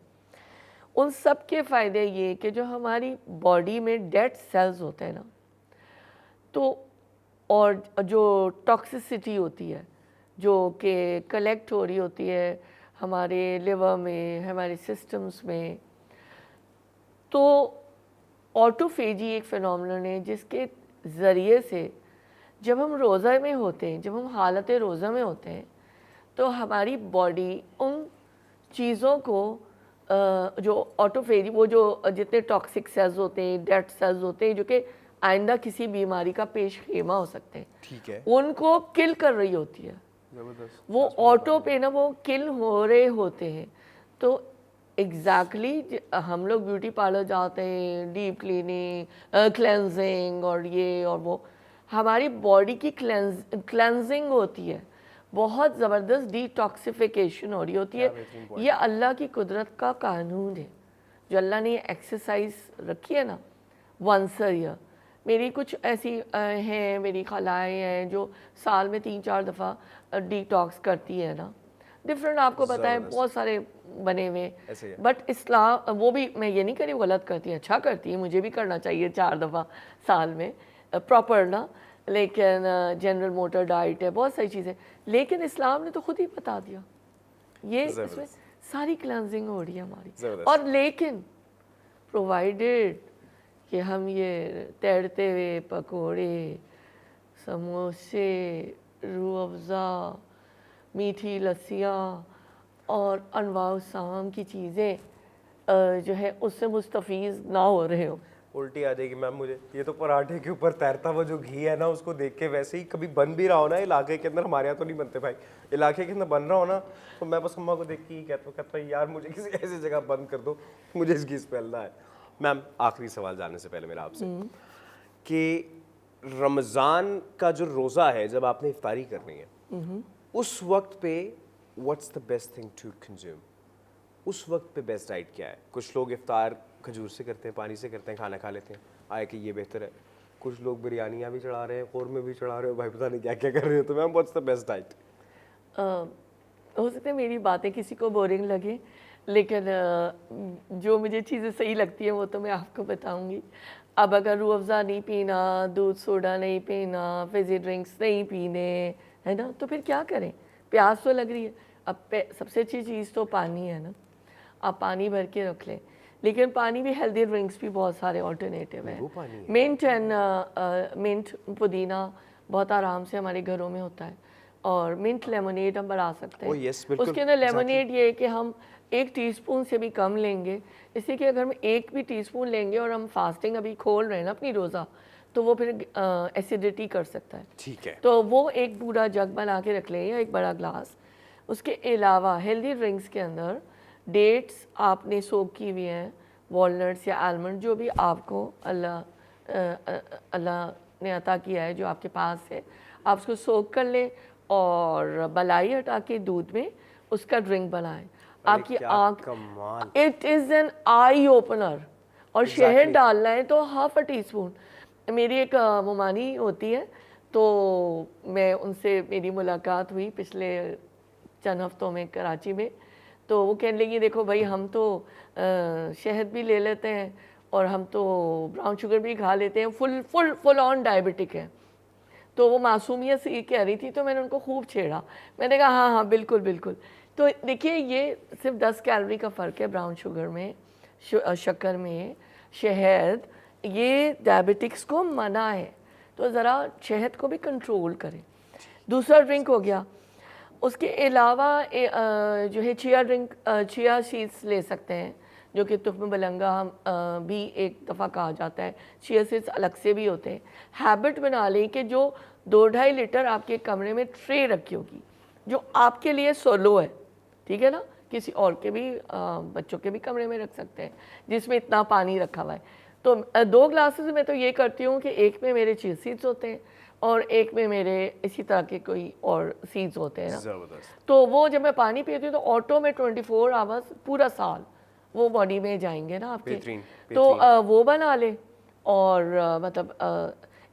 [SPEAKER 2] उन सब के फ़ायदे ये कि जो हमारी बॉडी में डेड सेल्स होते हैं ना, तो और जो टॉक्सिसिटी होती है जो कि कलेक्ट हो रही होती है हमारे लिवर में, हमारे सिस्टम्स में, तो ऑटोफेजी एक फिनोमेनन है जिसके ज़रिए से जब हम रोज़ा में होते हैं, जब हम हालत रोज़ा में होते हैं, तो हमारी बॉडी उन चीज़ों को जो ऑटोफेजी, वो जो जितने टॉक्सिक सेल्स होते हैं, डेड सेल्स होते हैं जो कि आइंदा किसी बीमारी का पेश खेमा हो सकते हैं,
[SPEAKER 1] ठीक है,
[SPEAKER 2] उनको किल कर रही होती है। वो ऑटो पे ना वो किल हो रहे होते हैं। तो एग्जैक्टली हम लोग ब्यूटी पार्लर जाते हैं, डीप क्लीनिंग, क्लेंजिंग और ये और वो, हमारी बॉडी की क्लेंजिंग होती है, बहुत ज़बरदस्त डिटॉक्सिफिकेशन हो रही होती है। ये अल्लाह की कुदरत का कानून है जो अल्लाह ने एक्सरसाइज रखी है ना, वंस अ ईयर। मेरी कुछ ऐसी हैं, मेरी खलाएँ हैं जो साल में 3-4 दफ़ा डिटॉक्स करती है ना, डिफरेंट आपको पता है बहुत सारे बने हुए, बट इस्लाम वो भी, मैं ये नहीं कह रही वो गलत करती है, अच्छा करती है, मुझे भी करना चाहिए 4 दफ़ा साल में प्रॉपर ना, लेकिन जनरल मोटर डाइट है, बहुत सारी चीज़ें, लेकिन इस्लाम ने तो खुद ही बता दिया ये इसमें सारी क्लेंजिंग हो रही है हमारी। और लेकिन प्रोवाइडेड कि हम ये तैरते हुए पकोड़े, समोसे, रूह अफ़ज़ा, मीठी लस्सियाँ और अनवाउ साम की चीज़ें जो है उससे मुस्तफ़ीज़ ना हो रहे हो।
[SPEAKER 1] उल्टी आ जाएगी मैम मुझे, ये तो पराठे के ऊपर तैरता हुआ जो घी है ना उसको देख के, वैसे ही कभी बन भी रहा हो ना इलाके के अंदर, हमारे यहाँ तो नहीं बनते भाई, इलाके के अंदर बन रहा हो ना, तो मैं बस अम्मा को देख के ही कहता हूँ यार मुझे किसी ऐसी जगह बंद कर दो, मुझे इसकी स्मेल ना है। मैम आखिरी सवाल जानने से पहले मेरा आपसे कि रमज़ान का जो रोज़ा है जब आपने इफ्तारी करनी है उस वक्त पे what's the best thing to consume, उस वक्त पे बेस्ट डाइट क्या है? कुछ लोग इफ्तार खजूर से करते हैं, पानी से करते हैं, खाना खा लेते हैं, आए कि ये बेहतर है, کچھ لوگ بریانیاں بھی چڑھا رہے ہیں, قورمے بھی چڑھا رہے ہو, بھائی پتہ نہیں کیا کیا کر رہے ہو. تو میم واٹس دا بیسٹ ڈائٹ؟
[SPEAKER 2] ہو سکتا ہے میری باتیں کسی کو بورنگ لگے, لیکن جو مجھے چیزیں صحیح لگتی ہیں وہ تو میں آپ کو بتاؤں گی. اب اگر روح افزا نہیں پینا, دودھ سوڈا نہیں پینا, فزی ڈرنکس نہیں پینے, ہے نا, تو پھر کیا کریں؟ پیاس تو لگ رہی ہے. اب سب سے اچھی چیز تو پانی ہے نا, آپ پانی بھر کے رکھ لیں. لیکن پانی بھی ہیلدی ڈرنکس بھی بہت سارے آلٹرنیٹیو ہیں. منٹ پودینہ بہت آرام سے ہمارے گھروں میں ہوتا ہے, اور منٹ لیمونیڈ ہم بنا سکتے ہیں. اس کے اندر لیمونیڈ یہ ہے کہ ہم 1 ٹی اسپون سے بھی کم لیں گے, اس لیے کہ اگر ہم 1 بھی ٹی اسپون لیں گے اور ہم فاسٹنگ ابھی کھول رہے ہیں نا اپنی روزہ, تو وہ پھر ایسیڈیٹی کر سکتا ہے.
[SPEAKER 1] ٹھیک ہے,
[SPEAKER 2] تو وہ ایک پورا جگ بنا کے رکھ لیں یا ایک بڑا گلاس. اس کے علاوہ ہیلدی ڈرنکس کے اندر ڈیٹس آپ نے سوک کی ہوئی ہیں, والنٹس یا آلمنڈ, جو بھی آپ کو اللہ نے عطا کیا ہے, جو آپ کے پاس ہے, آپ اس کو سوک کر لیں اور بلائی ہٹا کے دودھ میں اس کا ڈرنک بنائیں. آپ کی آنکھ, it is an eye opener. اور شہد ڈالنا ہے تو ½ ٹی اسپون. میری ایک ممانی ہوتی ہے, تو میں ان سے میری ملاقات ہوئی پچھلے چند ہفتوں میں کراچی میں. تو وہ کہنے لگی دیکھو بھائی ہم تو شہد بھی لے لیتے ہیں اور ہم تو براؤن شوگر بھی کھا لیتے ہیں, فل آن ڈائبٹک ہے. تو وہ معصومیت سے یہ کہہ رہی تھی, تو میں نے ان کو خوب چھیڑا. میں نے کہا ہاں ہاں بالکل بالکل. تو دیکھیے یہ صرف 10 کیلوری کا فرق ہے براؤن شوگر میں, شکر میں. شہد یہ ڈائبٹکس کو منع ہے, تو ذرا شہد کو بھی کنٹرول کریں. دوسرا ڈرنک ہو گیا. اس کے علاوہ جو ہے چیا سیڈس لے سکتے ہیں, جو کہ تخم بلنگا بھی ایک دفعہ کہا جاتا ہے. چیا سیڈس الگ سے بھی ہوتے ہیں. ہیبٹ بنا لیں کہ جو 2-2.5 لیٹر آپ کے کمرے میں ٹرے رکھی ہوگی, جو آپ کے لیے سولو ہے, ٹھیک ہے نا, کسی اور کے بھی بچوں کے بھی کمرے میں رکھ سکتے ہیں جس میں اتنا پانی رکھا ہوا ہے. تو 2 گلاسز میں تو یہ کرتی ہوں کہ ایک میں میرے چیا سیڈس ہوتے ہیں اور ایک میں میرے اسی طرح کے کوئی اور سیڈز ہوتے ہیں نا. تو وہ جب میں پانی پیتی ہوں تو آٹو میں 24 آورس پورا سال وہ باڈی میں جائیں گے نا آپ کے. تو وہ بنا لیں. اور مطلب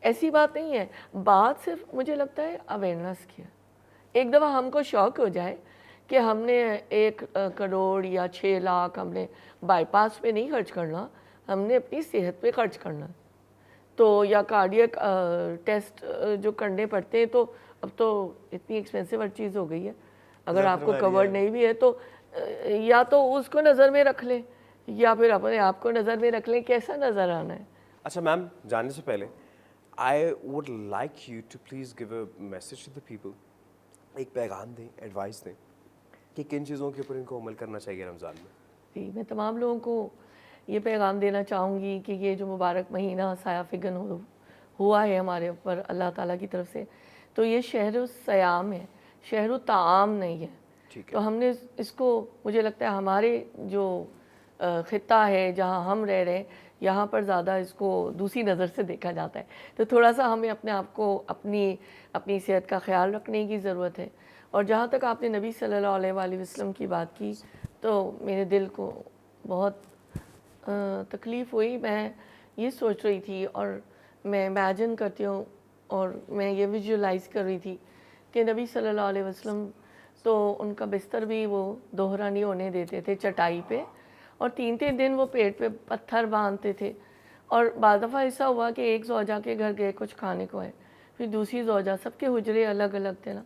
[SPEAKER 2] ایسی بات نہیں ہے, بات صرف مجھے لگتا ہے اویئرنیس کی ہے. ایک دفعہ ہم کو شوق ہو جائے کہ ہم نے 1 کروڑ یا 6 لاکھ ہم نے بائی پاس پہ نہیں خرچ کرنا, ہم نے اپنی صحت پہ خرچ کرنا. تو یا کارڈیک ٹیسٹ جو کرنے پڑتے ہیں, تو اب تو اتنی ایکسپینسو ہر چیز ہو گئی ہے, اگر آپ کو کورڈ نہیں بھی ہے تو یا تو اس کو نظر میں رکھ لیں یا پھر اپنے آپ کو نظر میں رکھ لیں کیسا نظر آنا ہے.
[SPEAKER 1] اچھا میم, جانے سے پہلے I would like you to please give a message to the people. ایک پیغام دیں, ایڈوائس دیں کہ کن چیزوں کے اوپر ان کو عمل کرنا چاہیے رمضان میں.
[SPEAKER 2] جی, میں تمام لوگوں کو یہ پیغام دینا چاہوں گی کہ یہ جو مبارک مہینہ سایہ فگن ہوا ہے ہمارے اوپر اللہ تعالیٰ کی طرف سے, تو یہ شہر الصیام ہے, شہر الطعام نہیں ہے. تو ہم نے اس کو, مجھے لگتا ہے ہمارے جو خطہ ہے جہاں ہم رہ رہے ہیں, یہاں پر زیادہ اس کو دوسری نظر سے دیکھا جاتا ہے. تو تھوڑا سا ہمیں اپنے آپ کو اپنی صحت کا خیال رکھنے کی ضرورت ہے. اور جہاں تک آپ نے نبی صلی اللہ علیہ وآلہ وسلم کی بات کی, تو میرے دل کو بہت تکلیف ہوئی. میں یہ سوچ رہی تھی اور میں امیجن کرتی ہوں اور میں یہ ویژولائز کر رہی تھی کہ نبی صلی اللہ علیہ وسلم تو ان کا بستر بھی وہ دوہرا نہیں ہونے دیتے تھے چٹائی پہ, اور 3 دن وہ پیٹ پہ پتھر باندھتے تھے. اور بعض دفعہ ایسا ہوا کہ ایک زوجہ کے گھر گئے کچھ کھانے کو ہے, پھر دوسری زوجہ, سب کے حجرے الگ الگ تھے نا,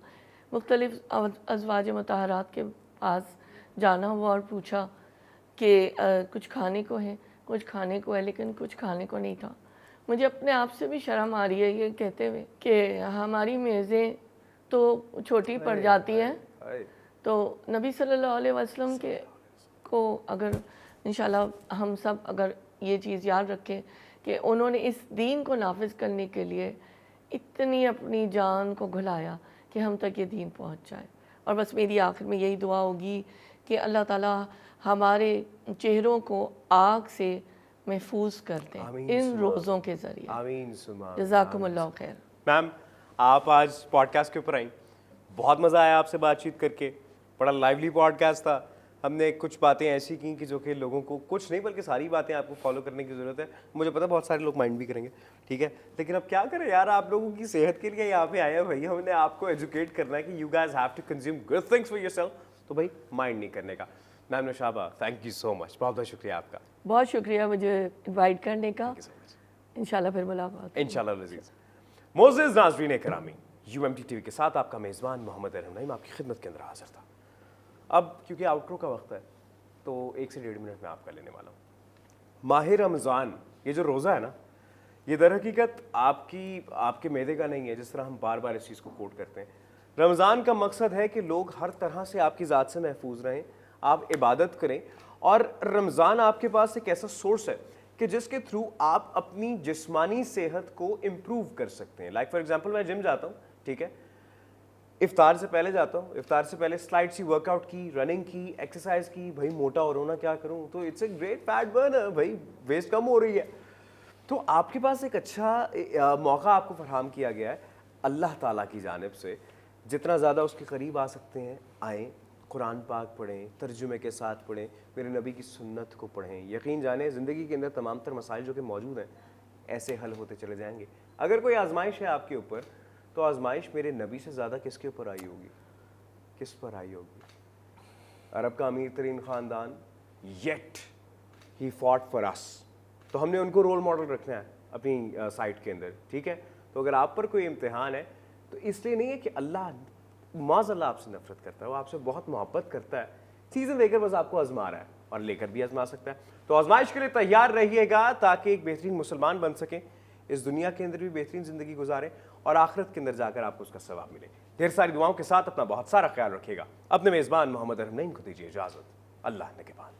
[SPEAKER 2] مختلف ازواج مطہرات کے پاس جانا ہوا اور پوچھا کہ کچھ کھانے کو ہے, کچھ کھانے کو ہے, لیکن کچھ کھانے کو نہیں تھا. مجھے اپنے آپ سے بھی شرم آ رہی ہے یہ کہتے ہوئے کہ ہماری میزیں تو چھوٹی پڑ جاتی ہیں. تو نبی صلی اللہ علیہ وسلم کے کو اگر انشاءاللہ ہم سب اگر یہ چیز یاد رکھیں کہ انہوں نے اس دین کو نافذ کرنے کے لیے اتنی اپنی جان کو گھلایا کہ ہم تک یہ دین پہنچ جائے. اور بس میری آخر میں یہی دعا ہوگی کہ اللہ تعالیٰ ہمارے چہروں کو آگ سے محفوظ کر دیں ان روزوں کے ذریعے.
[SPEAKER 1] آمین.
[SPEAKER 2] جزاکم اللہ خیر.
[SPEAKER 1] میم, آپ آج پوڈ کاسٹ کے اوپر آئیں, بہت مزہ آیا آپ سے بات چیت کر کے, بڑا لائیولی پوڈ کاسٹ تھا. ہم نے کچھ باتیں ایسی کی کہ جو کہ لوگوں کو, کچھ نہیں بلکہ ساری باتیں آپ کو فالو کرنے کی ضرورت ہے. مجھے پتا بہت سارے لوگ مائنڈ بھی کریں گے, ٹھیک ہے, لیکن اب کیا کریں یار, آپ لوگوں کی صحت کے لیے یہاں پہ آئے ہیں بھائی, ہم نے آپ کو ایجوکیٹ کرنا ہے کہ you guys have to consume good things for yourself, تو بھائی مائنڈ نہیں کرنے کا. میم نوشابہ, تھینک یو سو مچ, بہت بہت شکریہ آپ کا,
[SPEAKER 2] بہت شکریہ مجھے انوائٹ کرنے کا.
[SPEAKER 1] Thank you so much.
[SPEAKER 2] انشاءاللہ پھر ملاقات.
[SPEAKER 1] انشاءاللہ لذیذ. معزز ناظرین کرامی, U M T T V کے ساتھ آپ کا میزبان محمد ارحم نعیم آپ کی خدمت کے اندر حاضر تھا. اب کیونکہ آؤٹرو کا وقت ہے تو 1 سے 1.5 منٹ میں آپ کا لینے والا ہوں. ماہ رمضان, یہ جو روزہ ہے نا, یہ در حقیقت آپ کے معدے کا نہیں ہے, جس طرح ہم بار بار اس چیز کو کوٹ کرتے ہیں. رمضان کا مقصد ہے کہ لوگ ہر طرح سے آپ کی ذات سے محفوظ رہیں, آپ عبادت کریں, اور رمضان آپ کے پاس ایک ایسا سورس ہے کہ جس کے تھرو آپ اپنی جسمانی صحت کو امپروو کر سکتے ہیں. لائک فار ایگزامپل میں جم جاتا ہوں, ٹھیک ہے, افطار سے پہلے جاتا ہوں, افطار سے پہلے سلائٹ سی ورک آؤٹ کی, رننگ کی, ایکسرسائز کی, بھائی موٹا ہو رہا ہوں کیا کروں, تو it's a great fat burner, بھائی ویسٹ کم ہو رہی ہے. تو آپ کے پاس ایک اچھا موقع آپ کو فراہم کیا گیا ہے اللہ تعالیٰ کی جانب سے. جتنا زیادہ اس کے قریب آ سکتے ہیں آئیں, قرآن پاک پڑھیں, ترجمے کے ساتھ پڑھیں, میرے نبی کی سنت کو پڑھیں. یقین جانیں زندگی کے اندر تمام تر مسائل جو کہ موجود ہیں ایسے حل ہوتے چلے جائیں گے. اگر کوئی آزمائش ہے آپ کے اوپر, تو آزمائش میرے نبی سے زیادہ کس کے اوپر آئی ہوگی, کس پر آئی ہوگی؟ عرب کا امیر ترین خاندان, یٹ ہی فاٹ فار اس, تو ہم نے ان کو رول ماڈل رکھنا ہے اپنی سائٹ کے اندر, ٹھیک ہے. تو اگر آپ پر کوئی امتحان ہے تو اس لیے نہیں ہے کہ اللہ معاذ اللہ آپ سے نفرت کرتا ہے, وہ آپ سے بہت محبت کرتا ہے, چیزیں دے کر بس آپ کو آزما رہا ہے, اور لے کر بھی آزما سکتا ہے. تو آزمائش کے لیے تیار رہیے گا تاکہ ایک بہترین مسلمان بن سکیں, اس دنیا کے اندر بھی بہترین زندگی گزاریں, اور آخرت کے اندر جا کر آپ کو اس کا ثواب ملے. ڈھیر ساری دعاؤں کے ساتھ اپنا بہت سارا خیال رکھیے گا. اپنے میزبان محمد ارحم نعیم کو دیجیے اجازت. اللہ نگہبان.